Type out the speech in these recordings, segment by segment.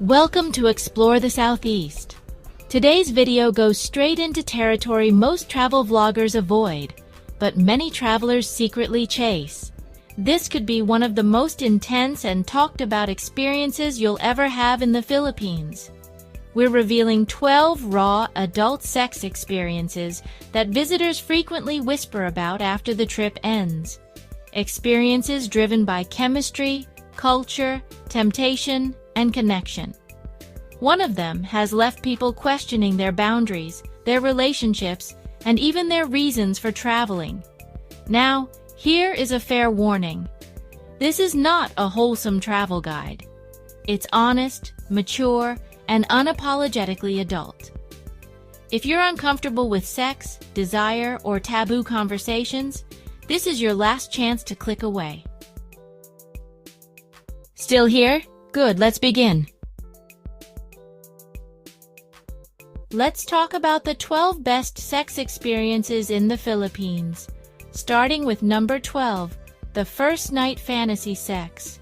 Welcome to Explore the Southeast. Today's video goes straight into territory most travel vloggers avoid, but many travelers secretly chase. This could be one of the most intense and talked about experiences you'll ever have in the Philippines. We're revealing 12 raw adult sex experiences that visitors frequently whisper about after the trip ends. Experiences driven by chemistry, culture, temptation, and connection. One of them has left people questioning their boundaries, their relationships, and even their reasons for traveling. Now, here is a fair warning. This is not a wholesome travel guide. It's honest, mature, and unapologetically adult. If you're uncomfortable with sex, desire, or taboo conversations, this is your last chance to click away. Still here? Good, let's begin. Let's talk about the 12 best sex experiences in the Philippines. Starting with number 12, the first night fantasy sex.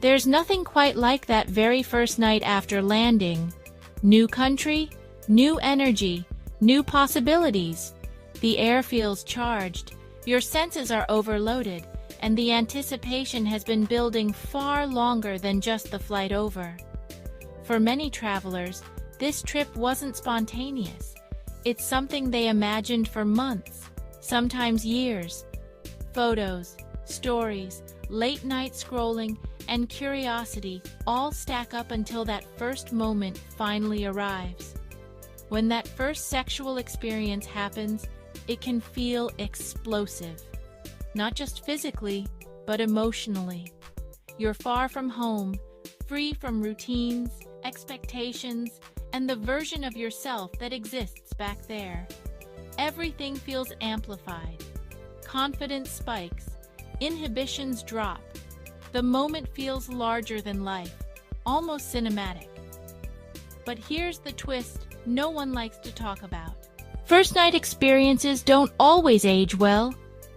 There's nothing quite like that very first night after landing. New country, new energy, new possibilities. The air feels charged, your senses are overloaded, and the anticipation has been building far longer than just the flight over. For many travelers, this trip wasn't spontaneous. It's something they imagined for months, sometimes years. Photos, stories, late-night scrolling, and curiosity all stack up until that first moment finally arrives. When that first sexual experience happens, it can feel explosive. Not just physically, but emotionally. You're far from home, free from routines, expectations, and the version of yourself that exists back there. Everything feels amplified. Confidence spikes, inhibitions drop. The moment feels larger than life, almost cinematic. But here's the twist no one likes to talk about. First night experiences don't always age well.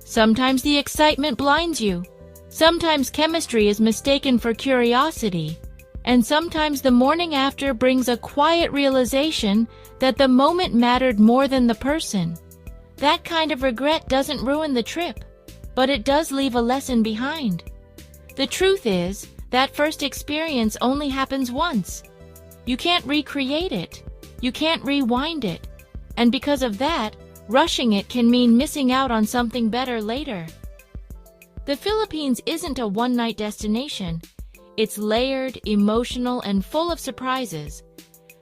Sometimes the excitement blinds you. Sometimes chemistry is mistaken for curiosity. And sometimes the morning after brings a quiet realization that the moment mattered more than the person. That kind of regret doesn't ruin the trip, but it does leave a lesson behind. The truth is, that first experience only happens once. You can't recreate it. You can't rewind it. And because of that, rushing it can mean missing out on something better later. The Philippines isn't a one-night destination. It's layered, emotional, and full of surprises.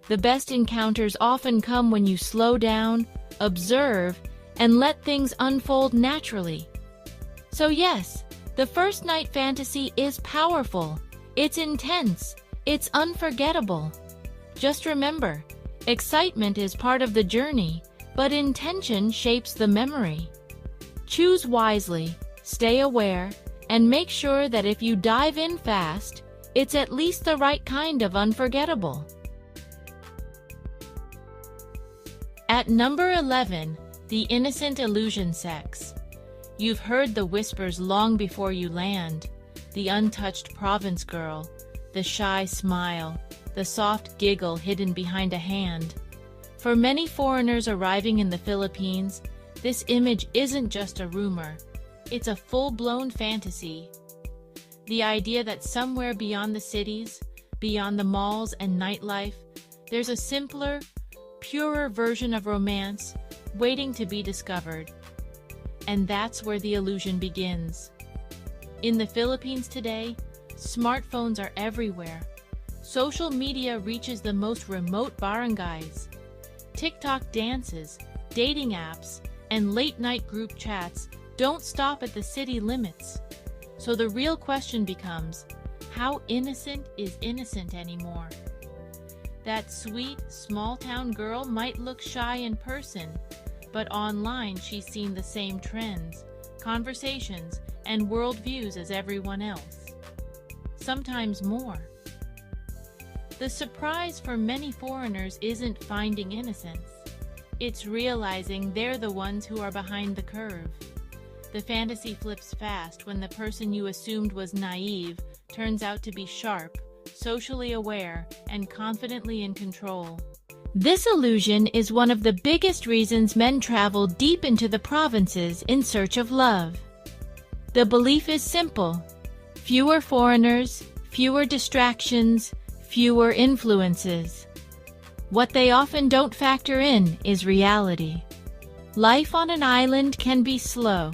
The best encounters often come when you slow down, observe, and let things unfold naturally. So yes, the first night fantasy is powerful. It's intense. It's unforgettable. Just remember, excitement is part of the journey, but intention shapes the memory. Choose wisely, stay aware, and make sure that if you dive in fast, it's at least the right kind of unforgettable. At number 11, the innocent illusion sex. You've heard the whispers long before you land. The untouched province girl, the shy smile, the soft giggle hidden behind a hand. For many foreigners arriving in the Philippines, this image isn't just a rumor. It's a full-blown fantasy. The idea that somewhere beyond the cities, beyond the malls and nightlife, there's a simpler, purer version of romance waiting to be discovered. And that's where the illusion begins. In the Philippines today, smartphones are everywhere. Social media reaches the most remote barangays. TikTok dances, dating apps, and late-night group chats don't stop at the city limits. So the real question becomes, how innocent is innocent anymore? That sweet, small-town girl might look shy in person, but online she's seen the same trends, conversations, and worldviews as everyone else. Sometimes more. The surprise for many foreigners isn't finding innocence. It's realizing they're the ones who are behind the curve. The fantasy flips fast when the person you assumed was naive turns out to be sharp, socially aware and confidently in control. This illusion is one of the biggest reasons men travel deep into the provinces in search of love. The belief is simple: fewer foreigners, fewer distractions, fewer influences. What they often don't factor in is reality. Life on an island can be slow.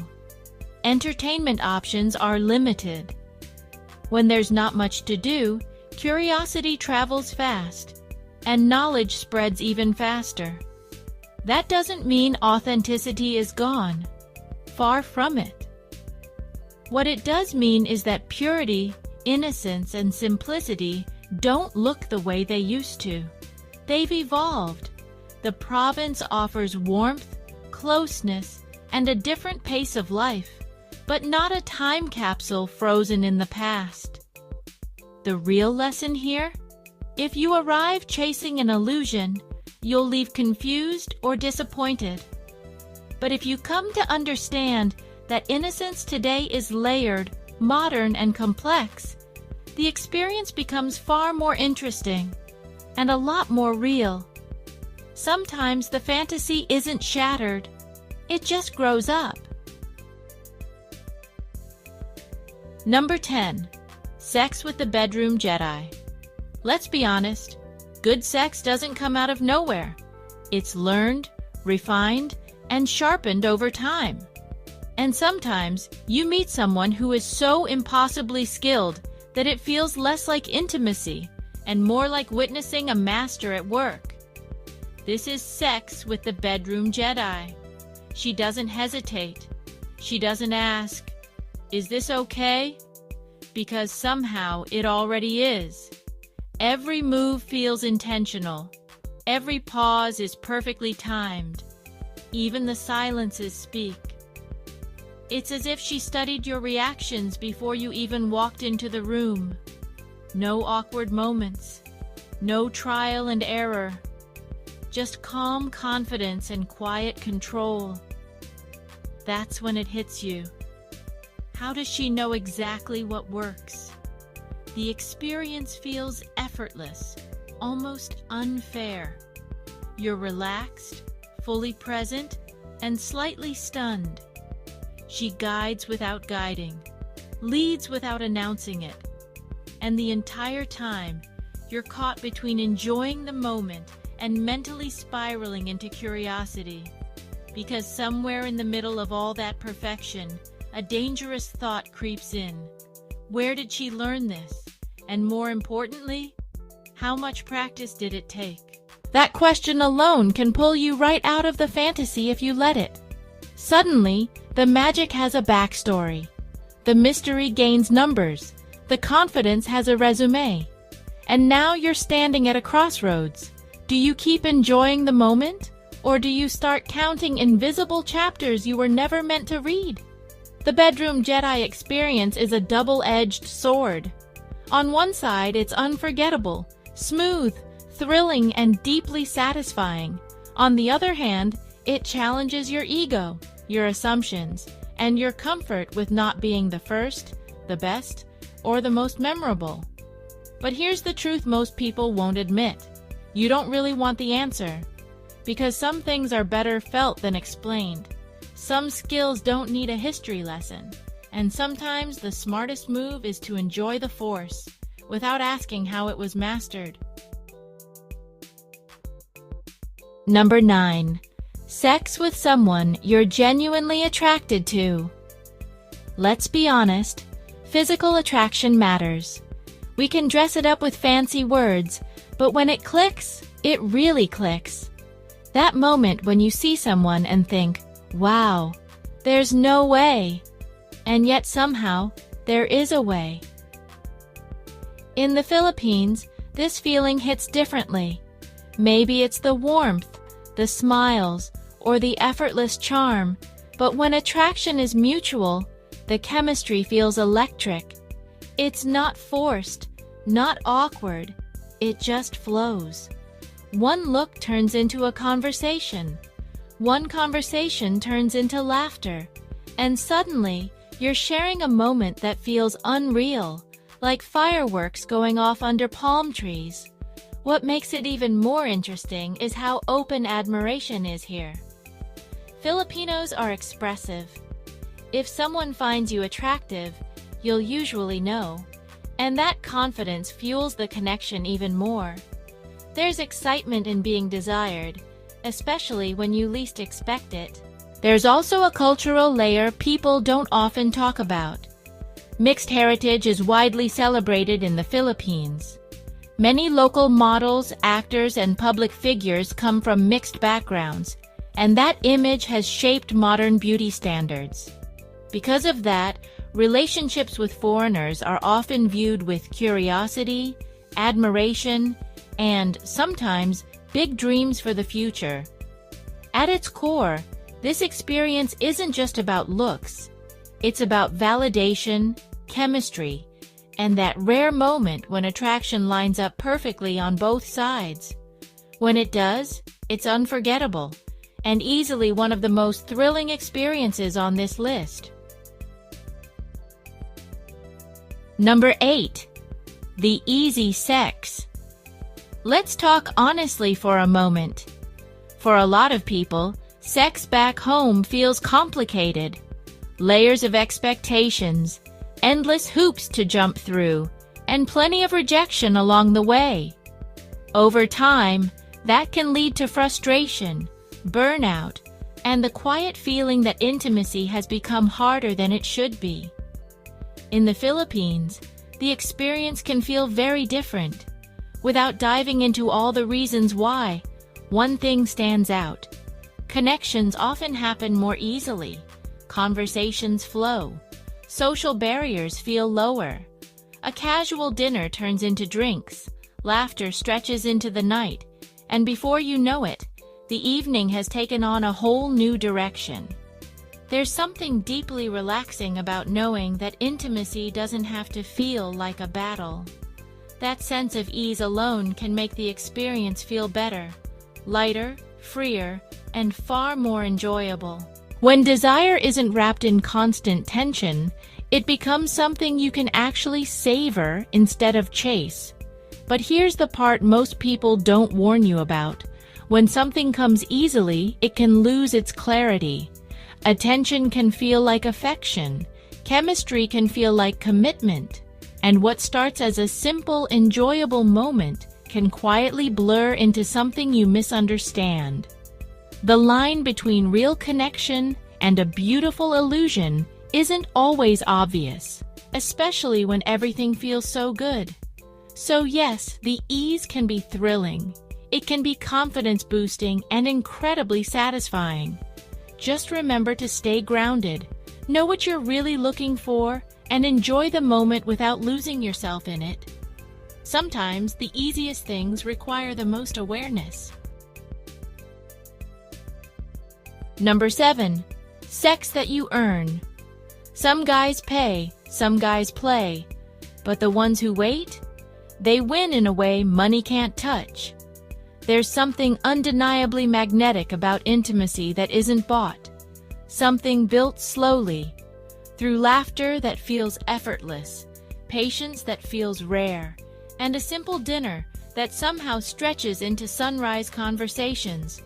Entertainment options are limited. When there's not much to do, curiosity travels fast, and knowledge spreads even faster. That doesn't mean authenticity is gone. Far from it. What it does mean is that purity, innocence, and simplicity don't look the way they used to. They've evolved. The province offers warmth, closeness, and a different pace of life, but not a time capsule frozen in the past. The real lesson here? If you arrive chasing an illusion, you'll leave confused or disappointed. But if you come to understand that innocence today is layered, modern, and complex, the experience becomes far more interesting and a lot more real. Sometimes the fantasy isn't shattered, it just grows up. Number 10. Sex with the bedroom Jedi. Let's be honest, good sex doesn't come out of nowhere. It's learned, refined, and sharpened over time. And sometimes you meet someone who is so impossibly skilled that it feels less like intimacy and more like witnessing a master at work. This is sex with the bedroom Jedi. She doesn't hesitate. She doesn't ask, "Is this okay?" Because somehow it already is. Every move feels intentional. Every pause is perfectly timed. Even the silences speak. It's as if she studied your reactions before you even walked into the room. No awkward moments. No trial and error. Just calm confidence and quiet control. That's when it hits you. How does she know exactly what works? The experience feels effortless, almost unfair. You're relaxed, fully present, and slightly stunned. She guides without guiding, leads without announcing it. And the entire time, you're caught between enjoying the moment and mentally spiraling into curiosity. Because somewhere in the middle of all that perfection, a dangerous thought creeps in. Where did she learn this? And more importantly, how much practice did it take? That question alone can pull you right out of the fantasy if you let it. Suddenly, the magic has a backstory. The mystery gains numbers. The confidence has a resume. And now you're standing at a crossroads. Do you keep enjoying the moment? Or do you start counting invisible chapters you were never meant to read? The bedroom Jedi experience is a double-edged sword. On one side, it's unforgettable, smooth, thrilling, and deeply satisfying. On the other hand, it challenges your ego, your assumptions, and your comfort with not being the first, the best, or the most memorable. But here's the truth most people won't admit. You don't really want the answer. Because some things are better felt than explained. Some skills don't need a history lesson. And sometimes the smartest move is to enjoy the Force, without asking how it was mastered. Number 9. Sex with someone you're genuinely attracted to. Let's be honest, physical attraction matters. We can dress it up with fancy words, but when it clicks, it really clicks. That moment when you see someone and think, "Wow, there's no way." And yet somehow, there is a way. In the Philippines, this feeling hits differently. Maybe it's the warmth, the smiles, or the effortless charm, but when attraction is mutual, the chemistry feels electric. It's not forced, not awkward, it just flows. One look turns into a conversation. One conversation turns into laughter. And suddenly, you're sharing a moment that feels unreal, like fireworks going off under palm trees. What makes it even more interesting is how open admiration is here. Filipinos are expressive. If someone finds you attractive, you'll usually know, and that confidence fuels the connection even more. There's excitement in being desired, especially when you least expect it. There's also a cultural layer people don't often talk about. Mixed heritage is widely celebrated in the Philippines. Many local models, actors, and public figures come from mixed backgrounds, and that image has shaped modern beauty standards. Because of that, relationships with foreigners are often viewed with curiosity, admiration, and, sometimes, big dreams for the future. At its core, this experience isn't just about looks. It's about validation, chemistry, and that rare moment when attraction lines up perfectly on both sides. When it does, it's unforgettable, and easily one of the most thrilling experiences on this list. Number 8. The easy sex. Let's talk honestly for a moment. For a lot of people, sex back home feels complicated. Layers of expectations, endless hoops to jump through, and plenty of rejection along the way. Over time, that can lead to frustration, burnout, and the quiet feeling that intimacy has become harder than it should be. In the Philippines, the experience can feel very different. Without diving into all the reasons why, one thing stands out. Connections often happen more easily. Conversations flow. Social barriers feel lower. A casual dinner turns into drinks. Laughter stretches into the night. And before you know it, the evening has taken on a whole new direction. There's something deeply relaxing about knowing that intimacy doesn't have to feel like a battle. That sense of ease alone can make the experience feel better, lighter, freer, and far more enjoyable. When desire isn't wrapped in constant tension, it becomes something you can actually savor instead of chase. But here's the part most people don't warn you about. When something comes easily, it can lose its clarity. Attention can feel like affection. Chemistry can feel like commitment. And what starts as a simple, enjoyable moment can quietly blur into something you misunderstand. The line between real connection and a beautiful illusion isn't always obvious, especially when everything feels so good. So yes, the ease can be thrilling. It can be confidence-boosting and incredibly satisfying. Just remember to stay grounded, know what you're really looking for, and enjoy the moment without losing yourself in it. Sometimes the easiest things require the most awareness. Number 7. Sex that you earn. Some guys pay, some guys play, but the ones who wait? They win in a way money can't touch. There's something undeniably magnetic about intimacy that isn't bought. Something built slowly, through laughter that feels effortless, patience that feels rare, and a simple dinner that somehow stretches into sunrise conversations.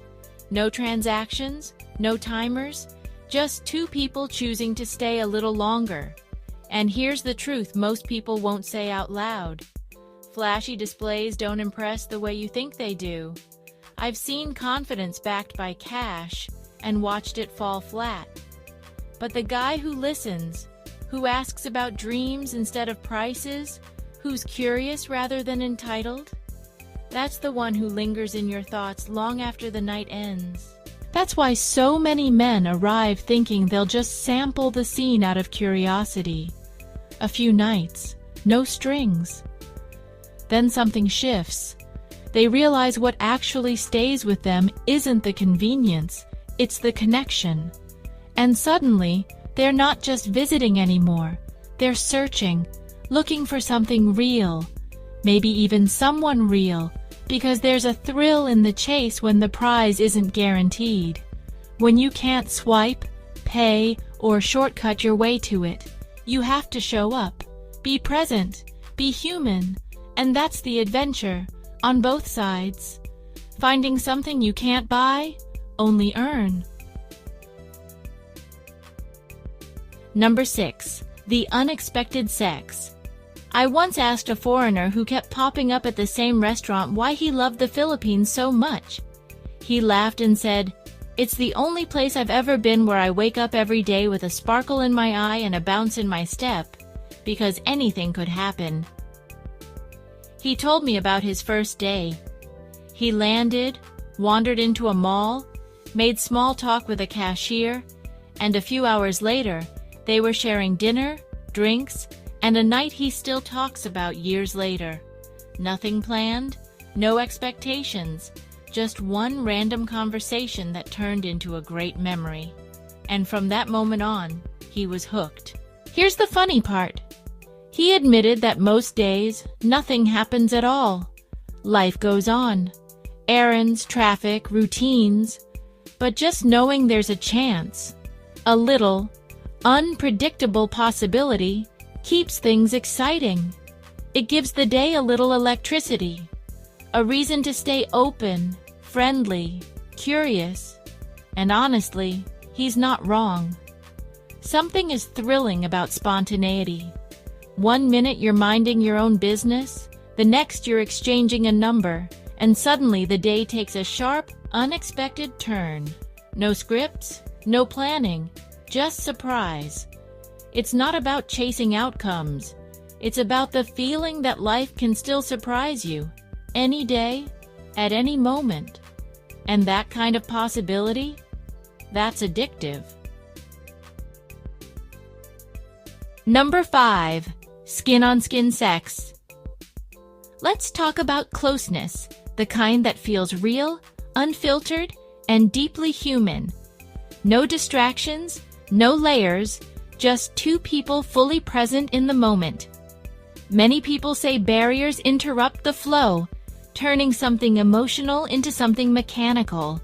No transactions, no timers, just two people choosing to stay a little longer. And here's the truth most people won't say out loud. Flashy displays don't impress the way you think they do. I've seen confidence backed by cash and watched it fall flat. But the guy who listens, who asks about dreams instead of prices, who's curious rather than entitled, that's the one who lingers in your thoughts long after the night ends. That's why so many men arrive thinking they'll just sample the scene out of curiosity. A few nights, no strings. Then something shifts. They realize what actually stays with them isn't the convenience, it's the connection. And suddenly, they're not just visiting anymore. They're searching, looking for something real, maybe even someone real, because there's a thrill in the chase when the prize isn't guaranteed. When you can't swipe, pay, or shortcut your way to it, you have to show up, be present, Be human, and that's the adventure, on both sides. Finding something you can't buy, only earn. Number 6. The unexpected sex. I once asked a foreigner who kept popping up at the same restaurant why he loved the Philippines so much. He laughed and said, "It's the only place I've ever been where I wake up every day with a sparkle in my eye and a bounce in my step, because anything could happen." He told me about his first day. He landed, wandered into a mall, made small talk with a cashier, and a few hours later, they were sharing dinner, drinks, and a night he still talks about years later. Nothing planned, no expectations, just one random conversation that turned into a great memory. And from that moment on, he was hooked. Here's the funny part. He admitted that most days, nothing happens at all. Life goes on. Errands, traffic, routines. But just knowing there's a chance, a little, unpredictable possibility, keeps things exciting. It gives the day a little electricity, a reason to stay open, friendly, curious. And honestly, he's not wrong. Something is thrilling about spontaneity. One minute you're minding your own business, the next you're exchanging a number, and suddenly the day takes a sharp, unexpected turn. No scripts, no planning, just surprise. It's not about chasing outcomes. It's about the feeling that life can still surprise you, any day, at any moment. And that kind of possibility, that's addictive. Number 5. Skin-on-skin sex. Let's talk about closeness, the kind that feels real, unfiltered, and deeply human. No distractions, no layers, just two people fully present in the moment. Many people say barriers interrupt the flow, turning something emotional into something mechanical.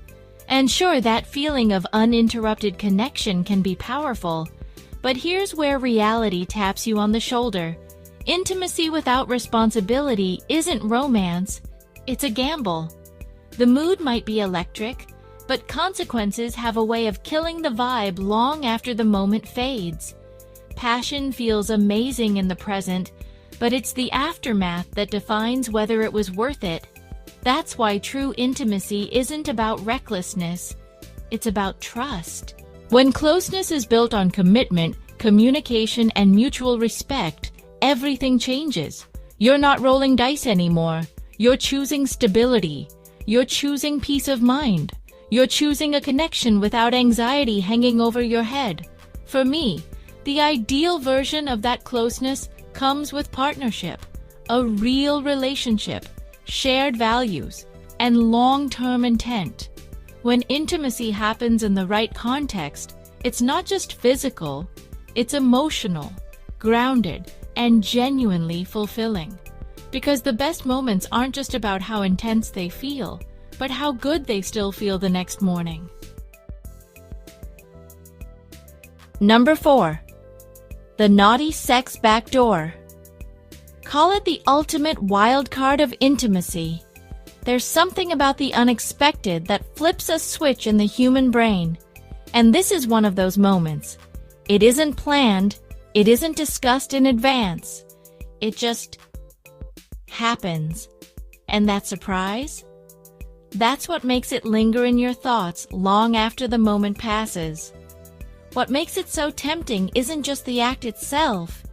And sure, that feeling of uninterrupted connection can be powerful, but here's where reality taps you on the shoulder. Intimacy without responsibility isn't romance, it's a gamble. The mood might be electric, but consequences have a way of killing the vibe long after the moment fades. Passion feels amazing in the present, but it's the aftermath that defines whether it was worth it. That's why true intimacy isn't about recklessness, it's about trust. When closeness is built on commitment, communication, and mutual respect, everything changes. You're not rolling dice anymore. You're choosing stability. You're choosing peace of mind. You're choosing a connection without anxiety hanging over your head. For me, the ideal version of that closeness comes with partnership, a real relationship, shared values, and long-term intent. When intimacy happens in the right context, it's not just physical, it's emotional, grounded, and genuinely fulfilling. Because the best moments aren't just about how intense they feel, but how good they still feel the next morning. Number 4. The naughty sex backdoor. Call it the ultimate wild card of intimacy. There's something about the unexpected that flips a switch in the human brain. And this is one of those moments. It isn't planned, it isn't discussed in advance. It just happens. And that surprise? That's what makes it linger in your thoughts long after the moment passes. What makes it so tempting isn't just the act itself.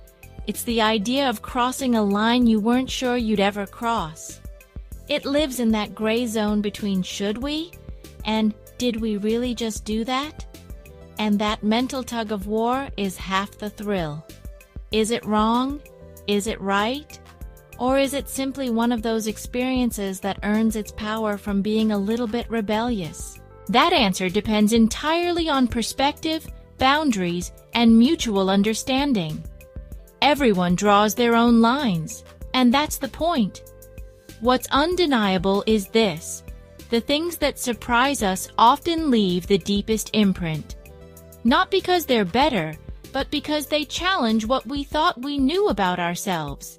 It's the idea of crossing a line you weren't sure you'd ever cross. It lives in that gray zone between should we and did we really just do that? And that mental tug of war is half the thrill. Is it wrong? Is it right? Or is it simply one of those experiences that earns its power from being a little bit rebellious? That answer depends entirely on perspective, boundaries, and mutual understanding. Everyone draws their own lines, and that's the point. What's undeniable is this: the things that surprise us often leave the deepest imprint. Not because they're better, but because they challenge what we thought we knew about ourselves.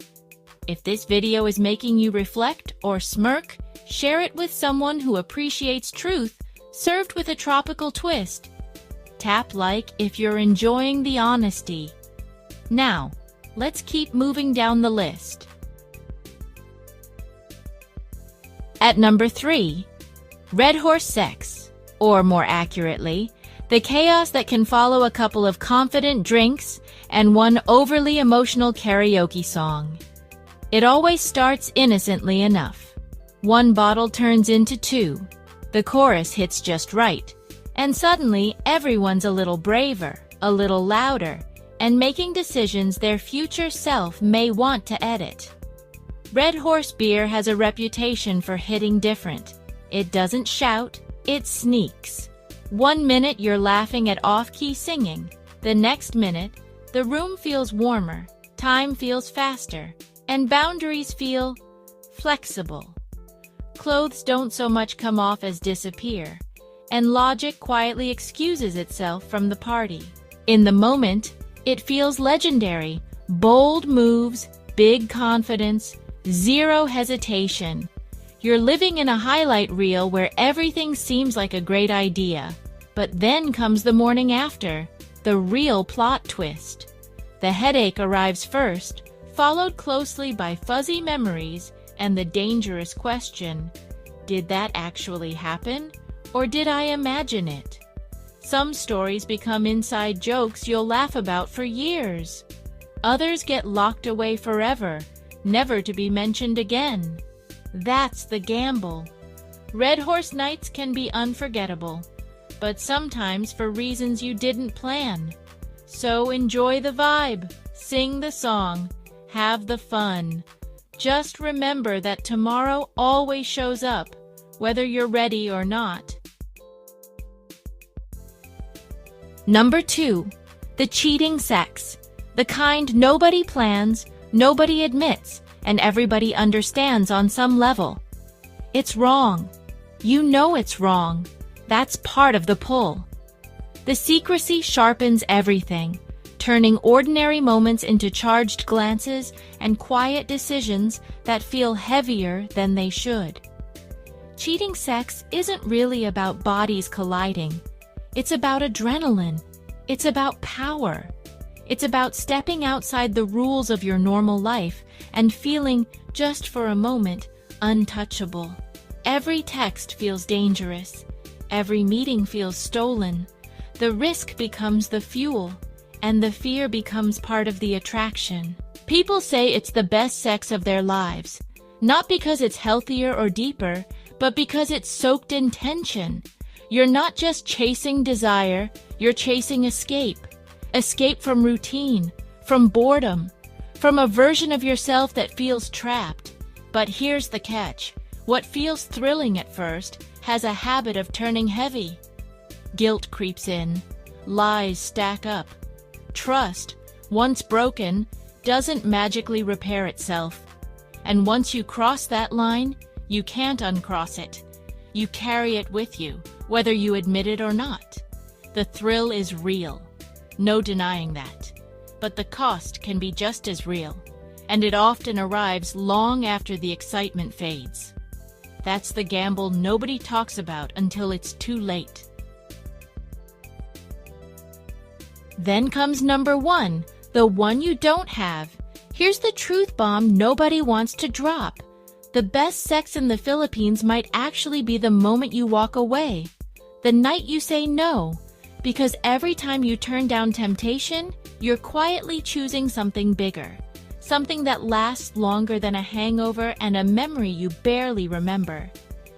If this video is making you reflect or smirk, share it with someone who appreciates truth served with a tropical twist. Tap like if you're enjoying the honesty. Now, let's keep moving down the list. At number 3, red horse sex, or more accurately, the chaos that can follow a couple of confident drinks and one overly emotional karaoke song. It always starts innocently enough. One bottle turns into 2, the chorus hits just right, and suddenly everyone's a little braver, a little louder, and making decisions their future self may want to edit. Red Horse beer has a reputation for hitting different. It doesn't shout, it sneaks. 1 minute you're laughing at off-key singing. The next minute, the room feels warmer, time feels faster, and boundaries feel flexible. Clothes don't so much come off as disappear, and logic quietly excuses itself from the party. In the moment, it feels legendary. Bold moves, big confidence, zero hesitation. You're living in a highlight reel where everything seems like a great idea. But then comes the morning after, the real plot twist. The headache arrives first, followed closely by fuzzy memories and the dangerous question, did that actually happen? Or did I imagine it? Some stories become inside jokes you'll laugh about for years. Others get locked away forever, never to be mentioned again. That's the gamble. Red Horse nights can be unforgettable, but sometimes for reasons you didn't plan. So enjoy the vibe, sing the song, have the fun. Just remember that tomorrow always shows up, whether you're ready or not. Number 2, the cheating sex. The kind nobody plans, nobody admits, and everybody understands on some level. It's wrong. You know it's wrong. That's part of the pull. The secrecy sharpens everything, turning ordinary moments into charged glances and quiet decisions that feel heavier than they should. Cheating sex isn't really about bodies colliding. It's about adrenaline. It's about power. It's about stepping outside the rules of your normal life and feeling, just for a moment, untouchable. Every text feels dangerous. Every meeting feels stolen. The risk becomes the fuel, and the fear becomes part of the attraction. People say it's the best sex of their lives, not because it's healthier or deeper, but because it's soaked in tension. You're not just chasing desire, you're chasing escape. Escape from routine, from boredom, from a version of yourself that feels trapped. But here's the catch. What feels thrilling at first has a habit of turning heavy. Guilt creeps in. Lies stack up. Trust, once broken, doesn't magically repair itself. And once you cross that line, you can't uncross it. You carry it with you, whether you admit it or not. The thrill is real. No denying that. But the cost can be just as real, and it often arrives long after the excitement fades. That's the gamble nobody talks about until it's too late. Then comes number 1, the one you don't have. Here's the truth bomb nobody wants to drop. The best sex in the Philippines might actually be the moment you walk away, the night you say no. Because every time you turn down temptation, you're quietly choosing something bigger, something that lasts longer than a hangover and a memory you barely remember.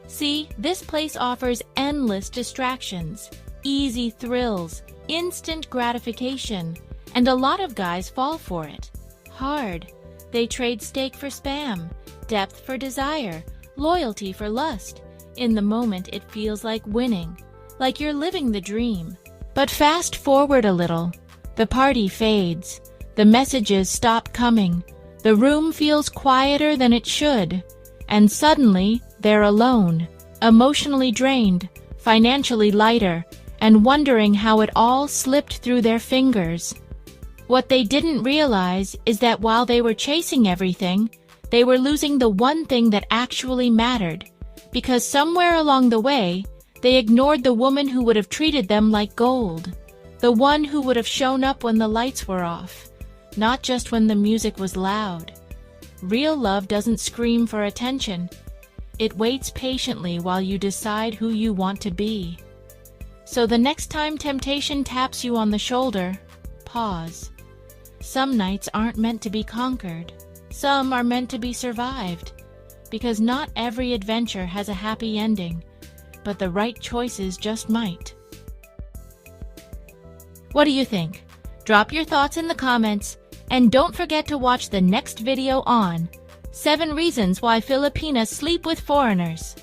See, this place offers endless distractions, easy thrills, instant gratification, and a lot of guys fall for it. Hard. They trade steak for spam, depth for desire, loyalty for lust. In the moment, it feels like winning, like you're living the dream. But fast forward a little. The party fades. The messages stop coming. The room feels quieter than it should. And suddenly, they're alone, emotionally drained, financially lighter, and wondering how it all slipped through their fingers. What they didn't realize is that while they were chasing everything, They were losing the one thing that actually mattered, because somewhere along the way, they ignored the woman who would have treated them like gold, the one who would have shown up when the lights were off, not just when the music was loud. Real love doesn't scream for attention. It waits patiently while you decide who you want to be. So the next time temptation taps you on the shoulder, pause. Some nights aren't meant to be conquered. Some are meant to be survived. Because not every adventure has a happy ending, but the right choices just might. What do you think? Drop your thoughts in the comments, and don't forget to watch the next video on 7 Reasons Why Filipinas Sleep with Foreigners.